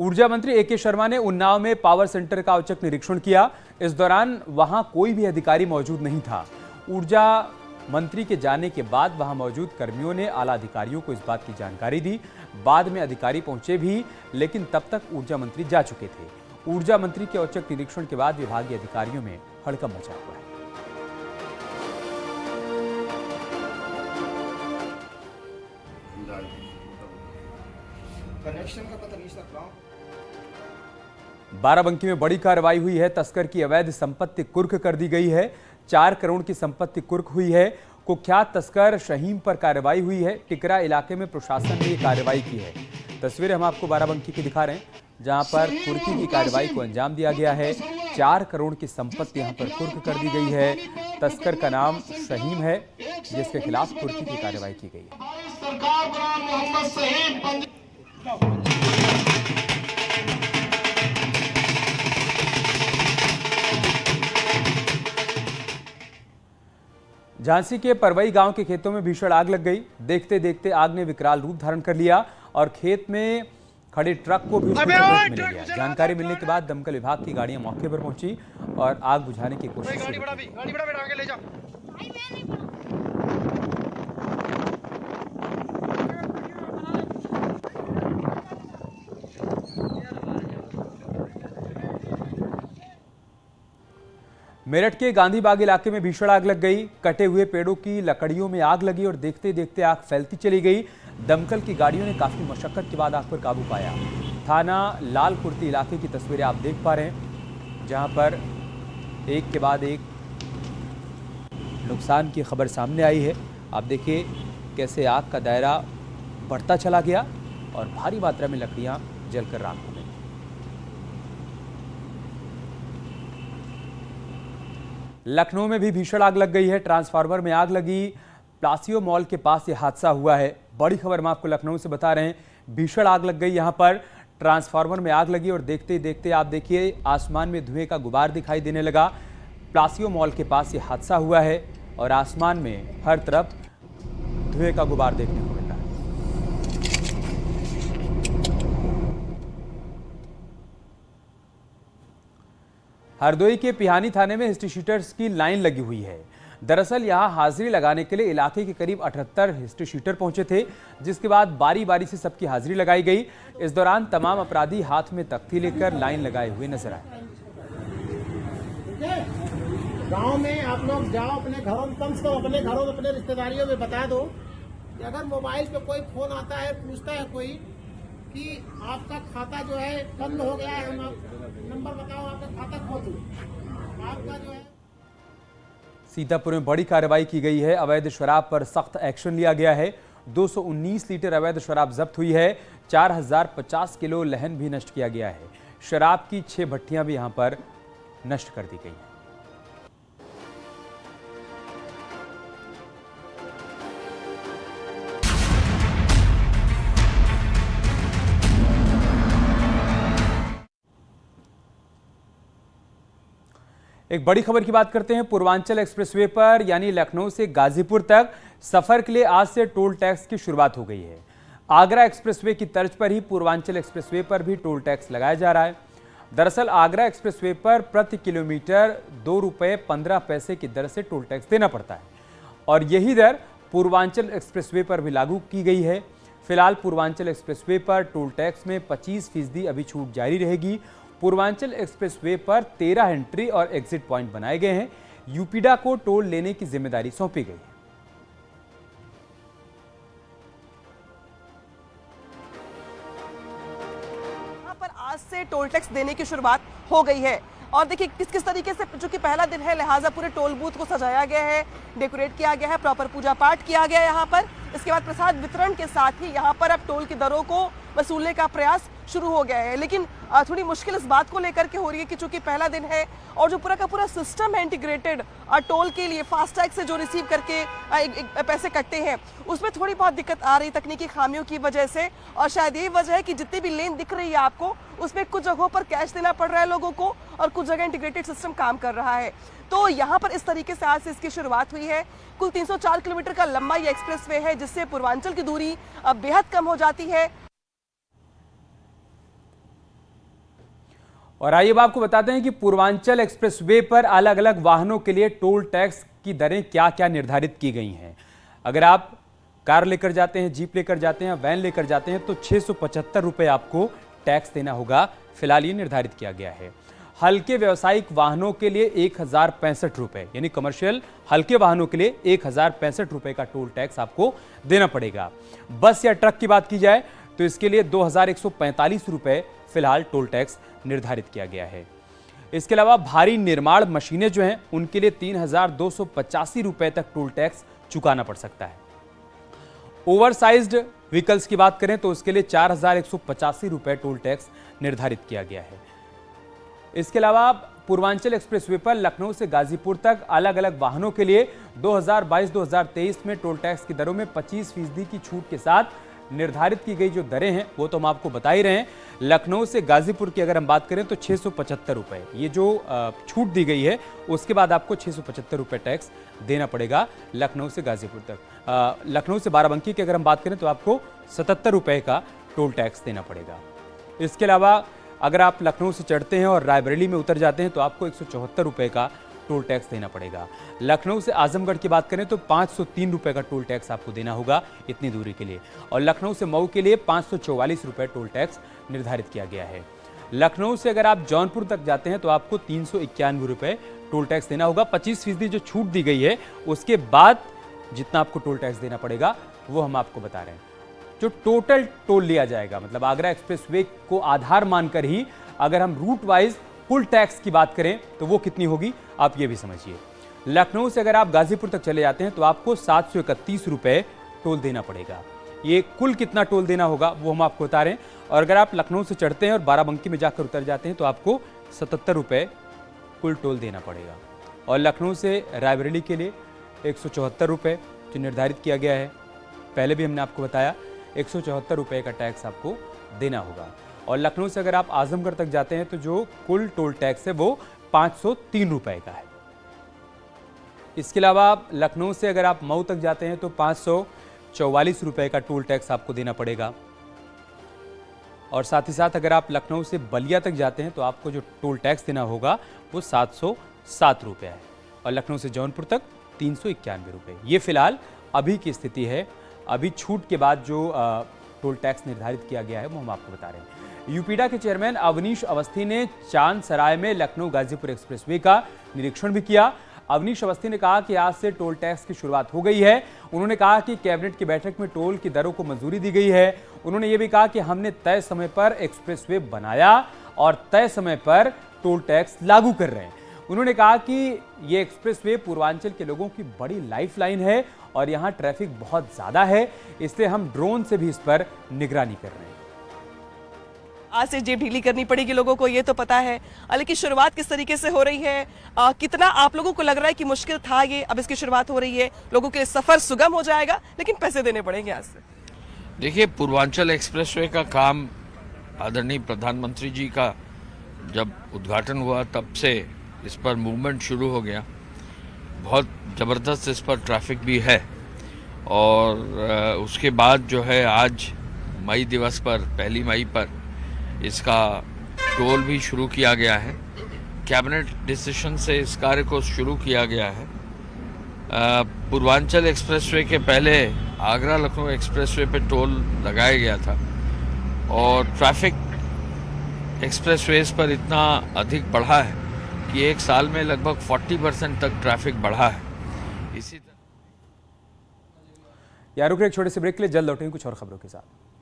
ऊर्जा मंत्री ए के शर्मा ने उन्नाव में पावर सेंटर का औचक निरीक्षण किया। इस दौरान वहां कोई भी अधिकारी मौजूद नहीं था। ऊर्जा मंत्री के जाने के बाद वहां मौजूद कर्मियों ने आला अधिकारियों को इस बात की जानकारी दी। बाद में अधिकारी पहुंचे भी, लेकिन तब तक ऊर्जा मंत्री जा चुके थे। ऊर्जा मंत्री के औचक निरीक्षण के बाद विभागीय अधिकारियों में हड़कंप मचा हुआ है। कनेक्शन का पता नहीं सकता। बाराबंकी में बड़ी कार्रवाई हुई है। तस्कर की अवैध संपत्ति कुर्क कर दी गई है। 4 करोड़ की संपत्ति कुर्क हुई है। कुख्यात तस्कर शहीम पर कार्रवाई हुई है। टिकरा इलाके में प्रशासन ने कार्रवाई की है। तस्वीरें हम आपको बाराबंकी की दिखा रहे हैं, जहां पर कुर्की की कार्रवाई को अंजाम दिया गया है। 4 करोड़ की संपत्ति यहां पर कुर्क कर दी गई है। तस्कर का नाम शहीम है, जिसके खिलाफ कुर्की की कार्रवाई की गई है। झांसी के परवई गांव के खेतों में भीषण आग लग गई। देखते देखते आग ने विकराल रूप धारण कर लिया और खेत में खड़े ट्रक को भी उसमें चपेट में ले लिया। जानकारी मिलने के बाद दमकल विभाग की गाड़ियां मौके पर पहुंची और आग बुझाने की कोशिश की। मेरठ के गांधी बाग इलाके में भीषण आग लग गई। कटे हुए पेड़ों की लकड़ियों में आग लगी और देखते देखते आग फैलती चली गई। दमकल की गाड़ियों ने काफी मशक्कत के बाद आग पर काबू पाया। थाना लाल कुर्ती इलाके की तस्वीरें आप देख पा रहे हैं, जहां पर एक के बाद एक नुकसान की खबर सामने आई है। आप देखिए कैसे आग का दायरा बढ़ता चला गया और भारी मात्रा में लकड़ियां जलकर राख हो गई। लखनऊ में भी भीषण आग लग गई है। ट्रांसफार्मर में आग लगी। प्लासियो मॉल के पास यह हादसा हुआ है। बड़ी खबर हम आपको लखनऊ से बता रहे हैं। भीषण आग लग गई, यहां पर ट्रांसफार्मर में आग लगी और देखते देखते आप देखिए आसमान में धुएं का गुबार दिखाई देने लगा। प्लासियो मॉल के पास यह हादसा हुआ है और आसमान में हर तरफ धुएं का गुबार देखने को मिल रहा है। हरदोई के पिहानी थाने में हिस्ट्री शीटर्स की लाइन लगी हुई है। दरअसल यहां हाजिरी लगाने के लिए इलाके के करीब 78 हिस्ट्री शीटर पहुंचे थे, जिसके बाद बारी बारी से सबकी हाजिरी लगाई गई। इस दौरान तमाम अपराधी हाथ में तख्ती लेकर लाइन लगाए हुए नजर आए। गांव में आप लोग जाओ, अपने घरों में कम से कम अपने घरों में अपने रिश्तेदारियों में बता दो कि अगर मोबाइल पे कोई फोन आता है, पूछता है कोई कि आपका खाता जो है बंद हो गया है, हम नंबर बताओ, आपका खाता खोल दो, आपका जो है। सीतापुर में बड़ी कार्रवाई की गई है। अवैध शराब पर सख्त एक्शन लिया गया है। 219 लीटर अवैध शराब जब्त हुई है। 4050 किलो लहन भी नष्ट किया गया है। शराब की 6 भट्टियां भी यहां पर नष्ट कर दी गई हैं। एक बड़ी खबर की बात करते हैं। पूर्वांचल एक्सप्रेसवे पर यानी लखनऊ से गाजीपुर तक सफर के लिए आज से टोल टैक्स की शुरुआत हो गई है। आगरा एक्सप्रेसवे की तर्ज पर ही पूर्वांचल एक्सप्रेसवे पर भी टोल टैक्स लगाया जा रहा है। दरअसल आगरा एक्सप्रेसवे पर प्रति किलोमीटर 2 रुपये 15 पैसे की दर से टोल टैक्स देना पड़ता है और यही दर पूर्वांचल एक्सप्रेसवे पर भी लागू की गई है। फिलहाल पूर्वांचल एक्सप्रेसवे पर टोल टैक्स में 25% अभी छूट जारी रहेगी। पूर्वांचल एक्सप्रेसवे पर 13 एंट्री और एग्जिट पॉइंट बनाए गए हैं। यूपीडा को टोल लेने की जिम्मेदारी सौंपी गई है। यहाँ पर आज से टोल टैक्स देने की शुरुआत हो गई है और देखिए किस किस तरीके से, चूंकि पहला दिन है लिहाजा पूरे टोल बूथ को सजाया गया है, डेकोरेट किया गया है, प्रॉपर पूजा पाठ किया गया है यहाँ पर। इसके बाद प्रसाद वितरण के साथ ही यहाँ पर अब टोल की दरों को वसूलने का प्रयास शुरू हो गया है। लेकिन थोड़ी मुश्किल इस बात को लेकर के हो रही है कि चूंकि पहला दिन है और जो पूरा का पूरा सिस्टम है इंटीग्रेटेड टोल के लिए फास्टैग से जो रिसीव करके पैसे कटते हैं, उसमें थोड़ी बहुत दिक्कत आ रही तकनीकी खामियों की वजह से। और शायद यही वजह है कि जितनी भी लेन दिख रही है आपको, उसमें कुछ जगहों पर कैश देना पड़ रहा है लोगों को और कुछ जगह इंटीग्रेटेड सिस्टम काम कर रहा है। तो यहाँ पर इस तरीके से आज से इसकी शुरुआत हुई है। कुल 304 किलोमीटर का लंबा ये एक्सप्रेसवे है, जिससे पूर्वांचल की दूरी बेहद कम हो जाती है। और आइए अब आपको बताते हैं कि पूर्वांचल एक्सप्रेसवे पर अलग अलग वाहनों के लिए टोल टैक्स की दरें क्या क्या निर्धारित की गई हैं। अगर आप कार लेकर जाते हैं, जीप लेकर जाते हैं, वैन लेकर जाते हैं तो 675 रुपये आपको टैक्स देना होगा। फिलहाल ये निर्धारित किया गया है। हल्के व्यावसायिक वाहनों के लिए 1065 रुपये, यानी कमर्शियल हल्के वाहनों के लिए 1065 रुपये का टोल टैक्स आपको देना पड़ेगा। बस या ट्रक की बात की जाए तो इसके लिए 2145 रुपये फिलहाल टोल टैक्स निर्धारित किया गया है। इसके अलावा भारी निर्माण मशीनें जो हैं उनके लिए 3285 रुपये तक टोल टैक्स चुकाना पड़ सकता है। ओवरसाइज्ड व्हीकल्स की बात करें तो उसके लिए 4185 रुपये टोल टैक्स निर्धारित किया गया है। इसके अलावा पूर्वांचल एक्सप्रेसवे पर लखनऊ से गाजीपुर तक अलग अलग वाहनों के लिए 2022-2023 में टोल टैक्स की दरों में 25% की छूट के साथ निर्धारित की गई जो दरें हैं वो तो हम आपको बता ही रहे हैं। लखनऊ से गाजीपुर की अगर हम बात करें तो 675 रुपये, ये जो छूट दी गई है उसके बाद आपको 675 रुपये टैक्स देना पड़ेगा लखनऊ से गाजीपुर तक। लखनऊ से बाराबंकी की अगर हम बात करें तो आपको 77 रुपये का टोल टैक्स देना पड़ेगा। इसके अलावा अगर आप लखनऊ से चढ़ते हैं और रायबरेली में उतर जाते हैं तो आपको 174 रुपये का टोल टैक्स देना पड़ेगा। लखनऊ से आजमगढ़ की बात करें तो 503 रुपये का टोल टैक्स आपको देना होगा इतनी दूरी के लिए। और लखनऊ से मऊ के लिए 544 रुपये टोल टैक्स निर्धारित किया गया है। लखनऊ से अगर आप जौनपुर तक जाते हैं तो आपको 391 रुपये टोल टैक्स देना होगा। 25% जो छूट दी गई है उसके बाद जितना आपको टोल टैक्स देना पड़ेगा वो हम आपको बता रहे हैं। जो टोटल टोल लिया जाएगा, मतलब आगरा एक्सप्रेसवे को आधार मानकर ही अगर हम रूट वाइज कुल टैक्स की बात करें तो वो कितनी होगी आप ये भी समझिए। लखनऊ से अगर आप गाजीपुर तक चले जाते हैं तो आपको 731 रुपये टोल देना पड़ेगा। ये कुल कितना टोल देना होगा वो हम आपको बता रहे हैं। और अगर आप लखनऊ से चढ़ते हैं और बाराबंकी में जाकर उतर जाते हैं तो आपको 77 रुपये कुल टोल देना पड़ेगा। और लखनऊ से रायबरेली के लिए 174 रुपये जो निर्धारित किया गया है, पहले भी हमने आपको बताया 174 रुपये का टैक्स आपको देना होगा। और लखनऊ से अगर आप आजमगढ़ तक जाते हैं तो जो कुल टोल टैक्स है वो 503 रुपये का है। इसके अलावा आप लखनऊ से अगर आप मऊ तक जाते हैं तो 544 रुपये का टोल टैक्स आपको देना पड़ेगा। और साथ ही साथ अगर आप लखनऊ से बलिया तक जाते हैं तो आपको जो टोल टैक्स देना होगा वो 707 रुपये है। और लखनऊ से जौनपुर तक 391 रुपये। ये फिलहाल अभी की स्थिति है। अभी छूट के बाद जो टोल टैक्स निर्धारित किया गया है वो हम आपको बता रहे हैं। यूपीडा के चेयरमैन अवनीश अवस्थी ने चांद सराय में लखनऊ गाजीपुर एक्सप्रेसवे का निरीक्षण भी किया। अवनीश अवस्थी ने कहा कि आज से टोल टैक्स की शुरुआत हो गई है। उन्होंने कहा कि कैबिनेट की बैठक में टोल की दरों को मंजूरी दी गई है। उन्होंने ये भी कहा कि हमने तय समय पर एक्सप्रेसवे बनाया और तय समय पर टोल टैक्स लागू कर रहे हैं। उन्होंने कहा कि ये एक्सप्रेसवे पूर्वांचल के लोगों की बड़ी लाइफलाइन है और यहाँ ट्रैफिक बहुत ज्यादा है, इसलिए हम ड्रोन से भी इस पर निगरानी कर रहे हैं। आज से जेब ढीली करनी पड़ेगी लोगों को, ये तो पता है, लेकिन शुरुआत किस तरीके से हो रही है, कितना आप लोगों को लग रहा है कि मुश्किल था ये, अब इसकी शुरुआत हो रही है, लोगों के लिए सफर सुगम हो जाएगा, लेकिन पैसे देने पड़ेंगे आज से। देखिए, पूर्वांचल एक्सप्रेसवे का काम आदरणीय प्रधानमंत्री जी का जब उद्घाटन हुआ तब से इस पर मूवमेंट शुरू हो गया। बहुत ज़बरदस्त इस पर ट्रैफिक भी है। और उसके बाद जो है आज मई दिवस पर 1 मई पर इसका टोल भी शुरू किया गया है। कैबिनेट डिसीजन से इस कार्य को शुरू किया गया है। पूर्वांचल एक्सप्रेसवे के पहले आगरा लखनऊ एक्सप्रेसवे पे टोल लगाया गया था और ट्रैफिक एक्सप्रेसवेज पर इतना अधिक बढ़ा है कि एक साल में लगभग 40% तक ट्रैफिक बढ़ा है। इसी तरह यार रुक एक छोटे से ब्रेक के लिए, जल्द लौटेंगे कुछ और खबरों के साथ।